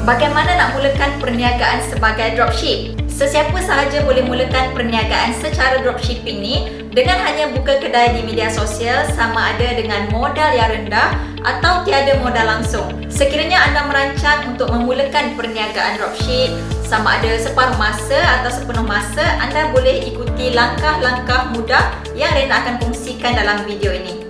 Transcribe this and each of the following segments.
Bagaimana nak mulakan perniagaan sebagai dropship? Sesiapa sahaja boleh mulakan perniagaan secara dropshipping ni dengan hanya buka kedai di media sosial, sama ada dengan modal yang rendah atau tiada modal langsung. Sekiranya anda merancang untuk memulakan perniagaan dropship, sama ada separuh masa atau sepenuh masa, anda boleh ikuti langkah-langkah mudah yang Rena akan kongsikan dalam video ini.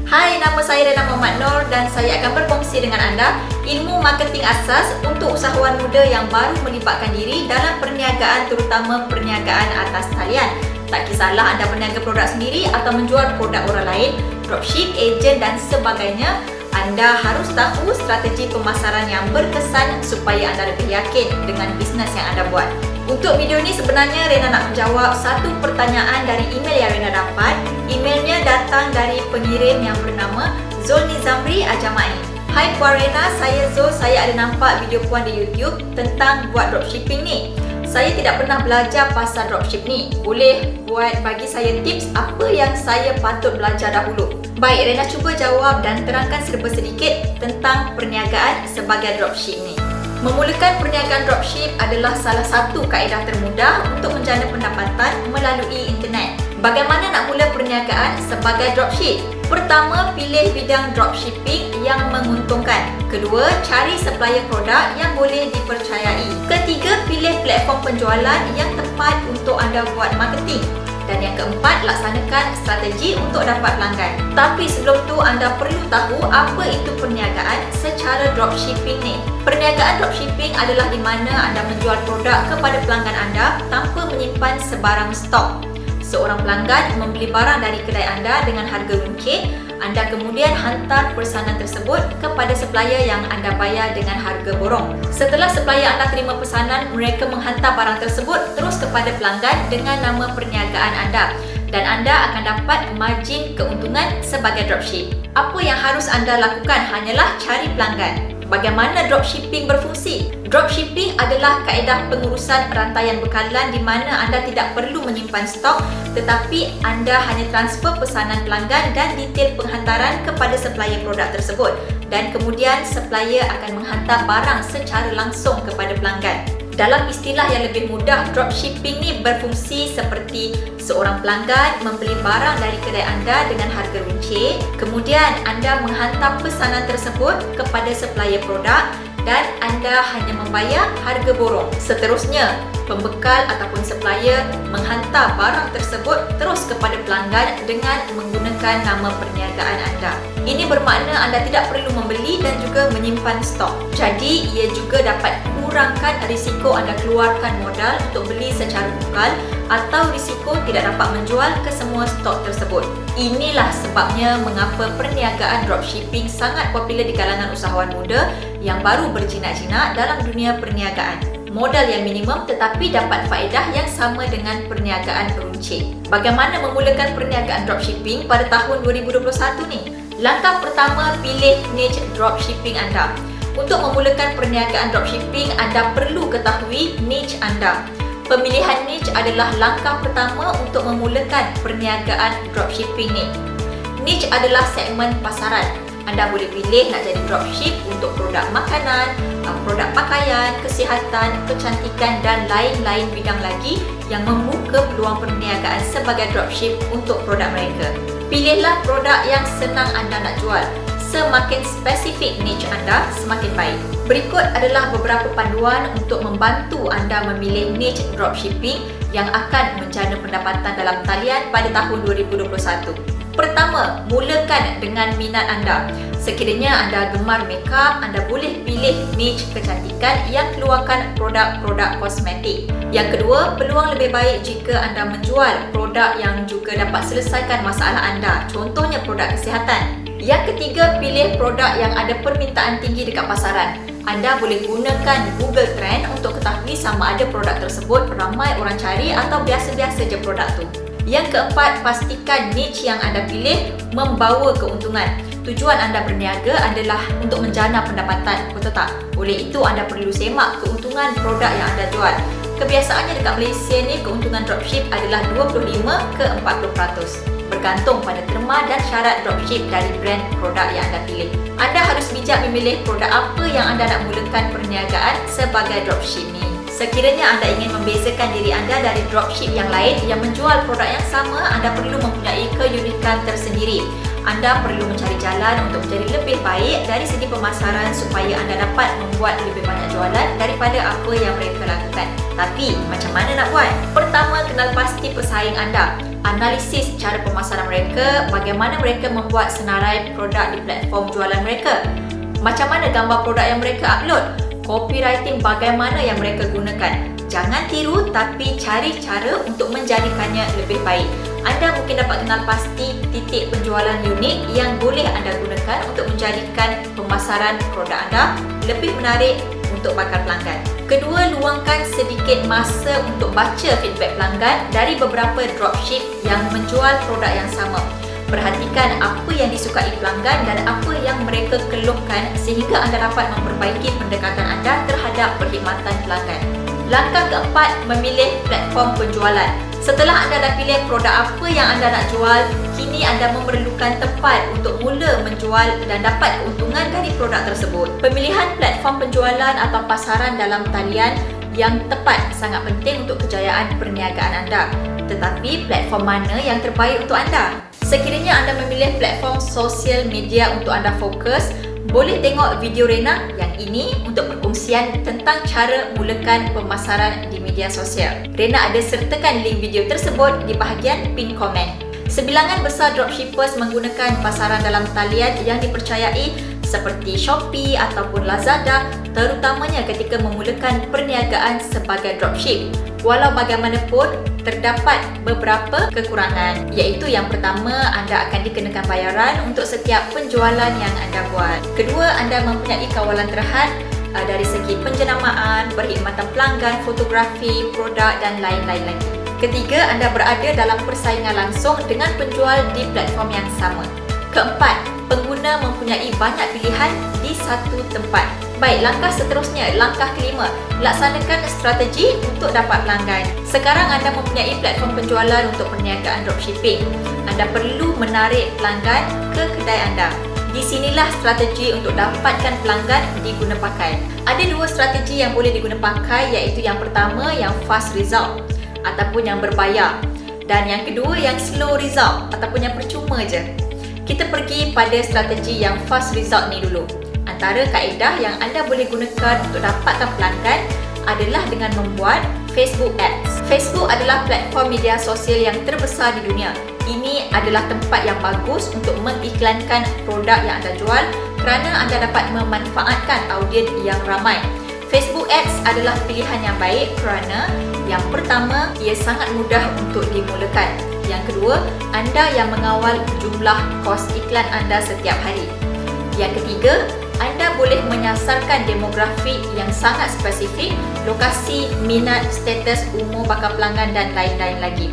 Hai, nama saya Rena Muhammad Nur dan saya akan berkongsi dengan anda ilmu marketing asas untuk usahawan muda yang baru melibatkan diri dalam perniagaan, terutama perniagaan atas talian. Tak kisahlah anda berniaga produk sendiri atau menjual produk orang lain, dropship, ejen dan sebagainya, anda harus tahu strategi pemasaran yang berkesan supaya anda lebih yakin dengan bisnes yang anda buat. Untuk video ni sebenarnya Rena nak menjawab satu pertanyaan dari email yang Rena dapat. Emailnya datang dari pengirim yang bernama Zul Nizamri Ajamai. Hai Puan Rena, saya Zul. Saya ada nampak video Puan di YouTube tentang buat dropshipping ni. Saya tidak pernah belajar pasal dropship ni. Boleh buat bagi saya tips apa yang saya patut belajar dahulu? Baik, Rena cuba jawab dan terangkan serba sedikit tentang perniagaan sebagai dropship ni. Memulakan perniagaan dropship adalah salah satu kaedah termudah untuk menjana pendapatan melalui internet. Bagaimana nak mula perniagaan sebagai dropship? Pertama, pilih bidang dropshipping yang menguntungkan. Kedua, cari supplier produk yang boleh dipercayai. Ketiga, pilih platform penjualan yang tepat untuk anda buat marketing. Dan yang keempat, laksanakan strategi untuk dapat pelanggan. Tapi sebelum tu, anda perlu tahu apa itu perniagaan secara dropshipping ni. Perniagaan dropshipping adalah di mana anda menjual produk kepada pelanggan anda tanpa menyimpan sebarang stok. Seorang pelanggan membeli barang dari kedai anda dengan harga runcit, anda kemudian hantar pesanan tersebut kepada supplier yang anda bayar dengan harga borong. Setelah supplier anda terima pesanan, mereka menghantar barang tersebut terus kepada pelanggan dengan nama perniagaan anda dan anda akan dapat margin keuntungan sebagai dropship. Apa yang harus anda lakukan hanyalah cari pelanggan. Bagaimana dropshipping berfungsi? Dropshipping adalah kaedah pengurusan rantaian bekalan di mana anda tidak perlu menyimpan stok, tetapi anda hanya transfer pesanan pelanggan dan detail penghantaran kepada supplier produk tersebut, dan kemudian supplier akan menghantar barang secara langsung kepada pelanggan. Dalam istilah yang lebih mudah, dropshipping ni berfungsi seperti seorang pelanggan membeli barang dari kedai anda dengan harga runcit, kemudian anda menghantar pesanan tersebut kepada supplier produk dan anda hanya membayar harga borong. Seterusnya, pembekal ataupun supplier menghantar barang tersebut terus kepada pelanggan dengan menggunakan nama perniagaan anda. Ini bermakna anda tidak perlu membeli dan juga menyimpan stok. Jadi, ia juga dapat kurangkan risiko anda keluarkan modal untuk beli secara bukal atau risiko tidak dapat menjual ke semua stok tersebut. Inilah sebabnya mengapa perniagaan dropshipping sangat popular di kalangan usahawan muda yang baru berjinak-jinak dalam dunia perniagaan. Modal yang minimum tetapi dapat faedah yang sama dengan perniagaan peruncit. Bagaimana memulakan perniagaan dropshipping pada tahun 2021 ni? Langkah pertama, pilih niche dropshipping anda. Untuk memulakan perniagaan dropshipping, anda perlu ketahui niche anda. Pemilihan niche adalah langkah pertama untuk memulakan perniagaan dropshipping ni. Niche adalah segmen pasaran. Anda boleh pilih nak jadi dropship untuk produk makanan, produk pakaian, kesihatan, kecantikan dan lain-lain bidang lagi yang membuka peluang perniagaan sebagai dropship untuk produk mereka. Pilihlah produk yang senang anda nak jual. Semakin spesifik niche anda, semakin baik. Berikut adalah beberapa panduan untuk membantu anda memilih niche dropshipping yang akan menjana pendapatan dalam talian pada tahun 2021. Pertama, mulakan dengan minat anda. Sekiranya anda gemar makeup, anda boleh pilih niche kecantikan yang keluarkan produk-produk kosmetik. Yang kedua, peluang lebih baik jika anda menjual produk yang juga dapat selesaikan masalah anda, contohnya produk kesihatan. Yang ketiga, pilih produk yang ada permintaan tinggi dekat pasaran. Anda boleh gunakan Google Trend untuk ketahui sama ada produk tersebut ramai orang cari atau biasa-biasa je produk tu. Yang keempat, pastikan niche yang anda pilih membawa keuntungan. Tujuan anda berniaga adalah untuk menjana pendapatan, betul tak? Oleh itu, anda perlu semak keuntungan produk yang anda jual. Kebiasaannya dekat Malaysia ni, keuntungan dropship adalah 25 ke 40%. bergantung pada terma dan syarat dropship dari brand produk yang anda pilih. Anda harus bijak memilih produk apa yang anda nak mulakan perniagaan sebagai dropship ni. Sekiranya anda ingin membezakan diri anda dari dropship yang lain yang menjual produk yang sama, anda perlu mempunyai keunikan tersendiri. Anda perlu mencari jalan untuk menjadi lebih baik dari segi pemasaran supaya anda dapat membuat lebih banyak jualan daripada apa yang mereka lakukan. Tapi, macam mana nak buat? Pertama, kenal pasti pesaing anda. Analisis cara pemasaran mereka, bagaimana mereka membuat senarai produk di platform jualan mereka. Macam mana gambar produk yang mereka upload? Copywriting bagaimana yang mereka gunakan. Jangan tiru tapi cari cara untuk menjadikannya lebih baik. Anda mungkin dapat kenal pasti titik penjualan unik yang boleh anda gunakan untuk menjadikan pemasaran produk anda lebih menarik untuk bakal pelanggan. Kedua, luangkan sedikit masa untuk baca feedback pelanggan dari beberapa dropship yang menjual produk yang sama. Perhatikan apa yang disukai pelanggan dan apa yang mereka keluhkan sehingga anda dapat memperbaiki pendekatan anda terhadap perkhidmatan pelanggan. Langkah keempat, memilih platform penjualan. Setelah anda dah pilih produk apa yang anda nak jual, kini anda memerlukan tempat untuk mula menjual dan dapat keuntungan dari produk tersebut. Pemilihan platform penjualan atau pasaran dalam talian yang tepat sangat penting untuk kejayaan perniagaan anda. Tetapi platform mana yang terbaik untuk anda? Sekiranya anda memilih platform sosial media untuk anda fokus, boleh tengok video Rena yang ini untuk perkongsian tentang cara mulakan pemasaran di media sosial. Rena ada sertakan link video tersebut di bahagian pin komen. Sebilangan besar dropshippers menggunakan pasaran dalam talian yang dipercayai seperti Shopee ataupun Lazada, terutamanya ketika memulakan perniagaan sebagai dropship. Walau bagaimanapun, terdapat beberapa kekurangan, iaitu yang pertama, anda akan dikenakan bayaran untuk setiap penjualan yang anda buat. Kedua, anda mempunyai kawalan terhad dari segi penjenamaan, perkhidmatan pelanggan, fotografi, produk dan lain-lain lagi. Ketiga, anda berada dalam persaingan langsung dengan penjual di platform yang sama. Keempat, pengguna mempunyai banyak pilihan di satu tempat. Baik, langkah seterusnya, langkah kelima, laksanakan strategi untuk dapat pelanggan. Sekarang anda mempunyai platform penjualan untuk perniagaan dropshipping. Anda perlu menarik pelanggan ke kedai anda. Di sinilah strategi untuk dapatkan pelanggan diguna pakai. Ada dua strategi yang boleh diguna pakai, iaitu yang pertama yang fast result ataupun yang berbayar, dan yang kedua yang slow result ataupun yang percuma je. Kita pergi pada strategi yang fast result ni dulu. Antara kaedah yang anda boleh gunakan untuk dapatkan pelanggan adalah dengan membuat Facebook Ads. Facebook adalah platform media sosial yang terbesar di dunia. Ini adalah tempat yang bagus untuk mengiklankan produk yang anda jual kerana anda dapat memanfaatkan audien yang ramai. Facebook Ads adalah pilihan yang baik kerana yang pertama, ia sangat mudah untuk dimulakan. Yang kedua, anda yang mengawal jumlah kos iklan anda setiap hari. Yang ketiga, anda boleh menyasarkan demografi yang sangat spesifik, lokasi, minat, status, umur bakal pelanggan dan lain-lain lagi.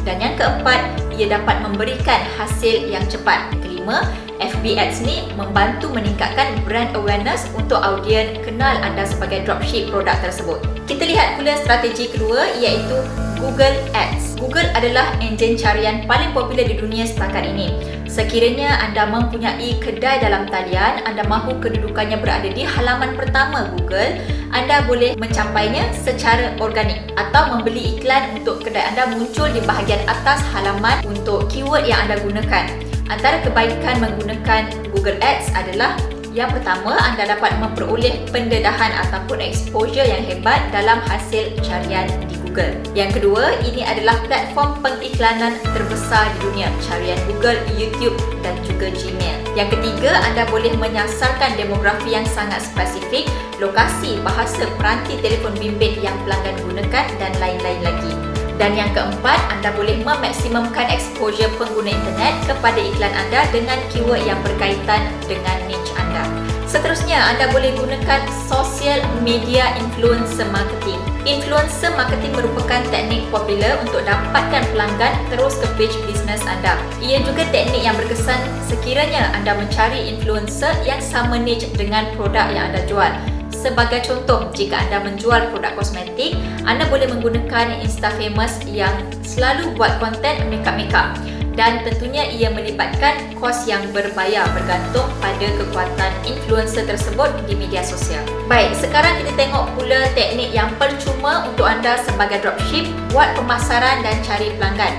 Dan yang keempat, ia dapat memberikan hasil yang cepat. Kelima, FB Ads ni membantu meningkatkan brand awareness untuk audien kenal anda sebagai dropship produk tersebut. Kita lihat pula strategi kedua, iaitu Google Ads. Google adalah enjin carian paling popular di dunia setakat ini. Sekiranya anda mempunyai kedai dalam talian, anda mahu kedudukannya berada di halaman pertama Google, anda boleh mencapainya secara organik atau membeli iklan untuk kedai anda muncul di bahagian atas halaman untuk keyword yang anda gunakan. Antara kebaikan menggunakan Google Ads adalah yang pertama, anda dapat memperoleh pendedahan ataupun exposure yang hebat dalam hasil carian di Google. Yang kedua, ini adalah platform pengiklanan terbesar di dunia, carian Google, YouTube dan juga Gmail. Yang ketiga, anda boleh menyasarkan demografi yang sangat spesifik, lokasi, bahasa, peranti telefon bimbit yang pelanggan gunakan dan lain-lain lagi. Dan yang keempat, anda boleh memaksimumkan exposure pengguna internet kepada iklan anda dengan keyword yang berkaitan dengan niche anda. Seterusnya, anda boleh gunakan social media influencer marketing. Influencer marketing merupakan teknik popular untuk dapatkan pelanggan terus ke page bisnes anda. Ia juga teknik yang berkesan sekiranya anda mencari influencer yang sama niche dengan produk yang anda jual. Sebagai contoh, jika anda menjual produk kosmetik, anda boleh menggunakan Insta famous yang selalu buat konten makeup. dan tentunya ia melibatkan kos yang berbayar bergantung pada kekuatan influencer tersebut di media sosial. Baik, sekarang kita tengok pula teknik yang percuma untuk anda sebagai dropship buat pemasaran dan cari pelanggan.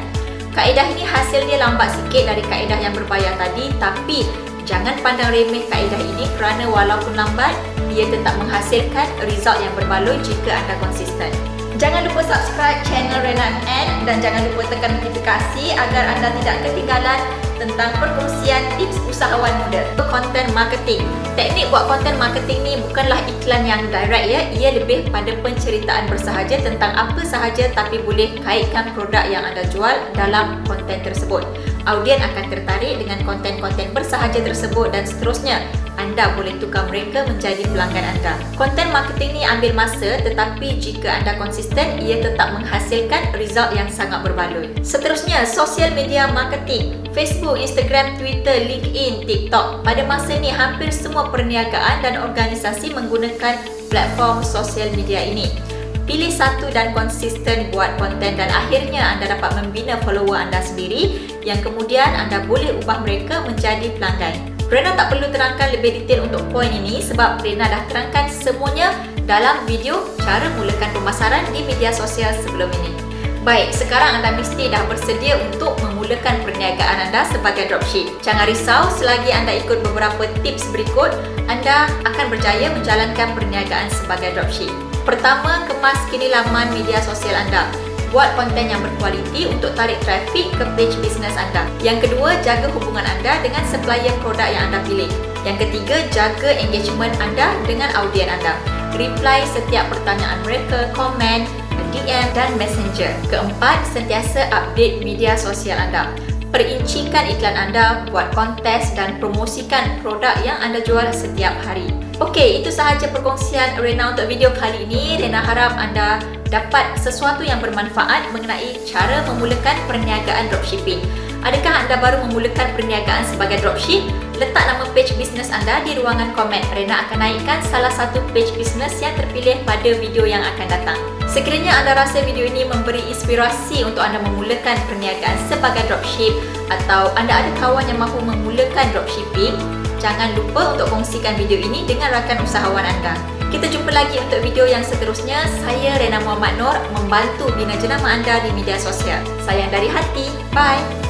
Kaedah ini hasil dia lambat sikit dari kaedah yang berbayar tadi, tapi jangan pandang remeh kaedah ini kerana walaupun lambat, ia tetap menghasilkan result yang berbaloi jika anda konsisten. Jangan lupa subscribe channel Rena Ann dan jangan lupa tekan notifikasi agar anda tidak ketinggalan tentang perkongsian tips usahawan muda. Content marketing. Teknik buat content marketing ni bukanlah iklan yang direct ya. Ia lebih pada penceritaan bersahaja tentang apa sahaja tapi boleh kaitkan produk yang anda jual dalam konten tersebut. Audien akan tertarik dengan konten-konten bersahaja tersebut dan seterusnya. Anda boleh tukar mereka menjadi pelanggan anda. Content marketing ni ambil masa, tetapi jika anda konsisten, ia tetap menghasilkan result yang sangat berbaloi. Seterusnya, social media marketing. Facebook, Instagram, Twitter, LinkedIn, TikTok. Pada masa ni, hampir semua perniagaan dan organisasi menggunakan platform sosial media ini. Pilih satu dan konsisten buat konten dan akhirnya anda dapat membina follower anda sendiri yang kemudian anda boleh ubah mereka menjadi pelanggan. Rena tak perlu terangkan lebih detail untuk poin ini sebab Rena dah terangkan semuanya dalam video cara mulakan pemasaran di media sosial sebelum ini. Baik, sekarang anda mesti dah bersedia untuk memulakan perniagaan anda sebagai dropship. Jangan risau, selagi anda ikut beberapa tips berikut, anda akan berjaya menjalankan perniagaan sebagai dropship. Pertama, kemas kini laman media sosial anda. Buat konten yang berkualiti untuk tarik trafik ke page bisnes anda. Yang kedua, jaga hubungan anda dengan supplier produk yang anda pilih. Yang ketiga, jaga engagement anda dengan audien anda. Reply setiap pertanyaan mereka, komen, DM dan messenger. Keempat, sentiasa update media sosial anda. Perincikan iklan anda, buat kontes dan promosikan produk yang anda jual setiap hari. Okey, itu sahaja perkongsian Rena untuk video kali ini. Rena harap anda dapat sesuatu yang bermanfaat mengenai cara memulakan perniagaan dropshipping. Adakah anda baru memulakan perniagaan sebagai dropship? Letak nama page bisnes anda di ruangan komen. Rena akan naikkan salah satu page bisnes yang terpilih pada video yang akan datang. Sekiranya anda rasa video ini memberi inspirasi untuk anda memulakan perniagaan sebagai dropship atau anda ada kawan yang mahu memulakan dropshipping, jangan lupa untuk kongsikan video ini dengan rakan usahawan anda. Kita jumpa lagi untuk video yang seterusnya. Saya Rena Muhammad Noor, membantu bina jenama anda di media sosial. Sayang dari hati. Bye!